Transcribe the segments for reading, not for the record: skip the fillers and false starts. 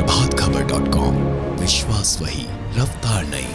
प्रभातखबर.com, विश्वास वही, रफ्तार नहीं।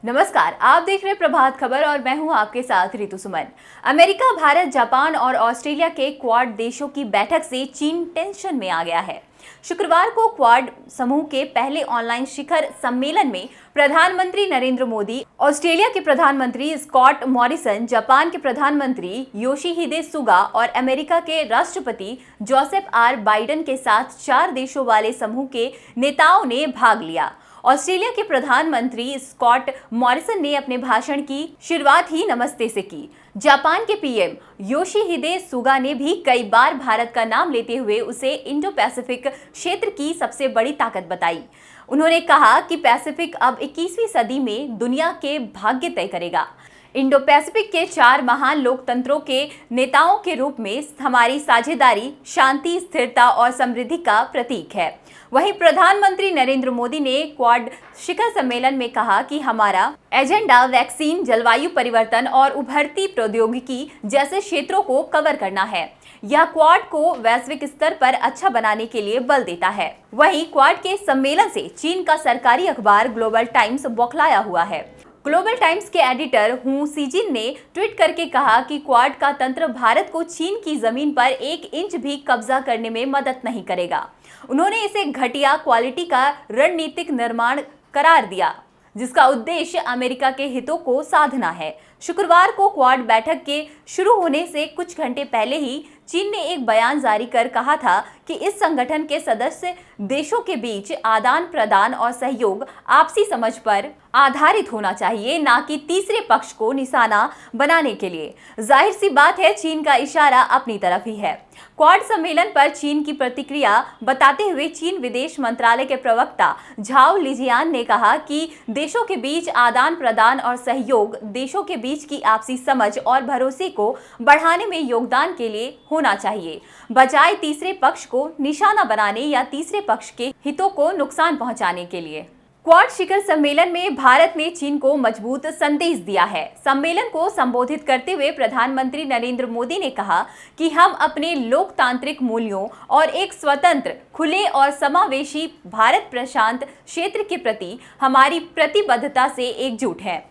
नमस्कार, आप देख रहे हैं प्रभात खबर और मैं हूं आपके साथ रितु सुमन। अमेरिका, भारत, जापान और ऑस्ट्रेलिया के क्वाड देशों की बैठक से चीन टेंशन में आ गया है। शुक्रवार को क्वाड समूह के पहले ऑनलाइन शिखर सम्मेलन में प्रधानमंत्री नरेंद्र मोदी, ऑस्ट्रेलिया के प्रधानमंत्री स्कॉट मॉरिसन, जापान के प्रधानमंत्री योशिहिदे सुगा और अमेरिका के राष्ट्रपति जोसेफ आर बाइडेन के साथ 4 देशों वाले समूह के नेताओं ने भाग लिया। ऑस्ट्रेलिया के प्रधानमंत्री स्कॉट मॉरिसन ने अपने भाषण की शुरुआत ही नमस्ते से की। जापान के पीएम योशिहिदे सुगा ने भी कई बार भारत का नाम लेते हुए उसे इंडो पैसिफिक क्षेत्र की सबसे बड़ी ताकत बताई। उन्होंने कहा कि पैसिफिक अब 21वीं सदी में दुनिया के भाग्य तय करेगा। इंडो पैसिफिक के 4 महान लोकतंत्रों के नेताओं के रूप में हमारी साझेदारी शांति, स्थिरता और समृद्धि का प्रतीक है। वहीं प्रधानमंत्री नरेंद्र मोदी ने क्वाड शिखर सम्मेलन में कहा कि हमारा एजेंडा वैक्सीन, जलवायु परिवर्तन और उभरती प्रौद्योगिकी जैसे क्षेत्रों को कवर करना है। यह क्वाड को वैश्विक स्तर पर अच्छा बनाने के लिए बल देता है। वहीं क्वाड के सम्मेलन से चीन का सरकारी अखबार ग्लोबल टाइम्स बौखलाया हुआ है। ग्लोबल टाइम्स के एडिटर हू सीजिन ने ट्वीट करके कहा कि क्वाड का तंत्र भारत को चीन की जमीन पर 1 इंच भी कब्जा करने में मदद नहीं करेगा। उन्होंने इसे घटिया क्वालिटी का रणनीतिक निर्माण करार दिया, जिसका उद्देश्य अमेरिका के हितों को साधना है। शुक्रवार को क्वाड बैठक के शुरू होने से कुछ घंटे पहले ही चीन ने एक बयान जारी कर कहा था कि इस संगठन के सदस्य देशों के बीच आदान प्रदान और सहयोग आपसी समझ पर आधारित होना चाहिए, ना कि तीसरे पक्ष को निशाना बनाने के लिए। जाहिर सी बात है, चीन का इशारा अपनी तरफ ही है। क्वाड सम्मेलन पर चीन की प्रतिक्रिया बताते हुए चीन विदेश मंत्रालय के प्रवक्ता झाओ लिजियान ने कहा कि देशों के बीच आदान प्रदान और सहयोग देशों के बीच की आपसी समझ और भरोसे को बढ़ाने में योगदान के लिए होना चाहिए, बजाय तीसरे पक्ष को निशाना बनाने या तीसरे पक्ष के हितों को नुकसान पहुंचाने के लिए। क्वाड शिखर सम्मेलन में भारत ने चीन को मजबूत संदेश दिया है। सम्मेलन को संबोधित करते हुए प्रधानमंत्री नरेंद्र मोदी ने कहा कि हम अपने लोकतांत्रिक मूल्यों और एक स्वतंत्र, खुले और समावेशी भारत प्रशांत क्षेत्र के प्रति हमारी प्रतिबद्धता से एकजुट हैं।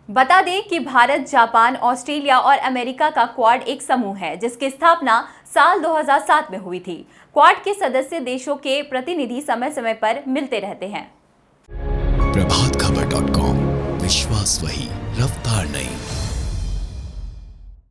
बता दें कि भारत, जापान, ऑस्ट्रेलिया और अमेरिका का क्वाड एक समूह है, जिसकी स्थापना साल 2007 में हुई थी। क्वाड के सदस्य देशों के प्रतिनिधि समय समय पर मिलते रहते हैं। प्रभातखबर.com, विश्वास वही, रफ्तार नहीं।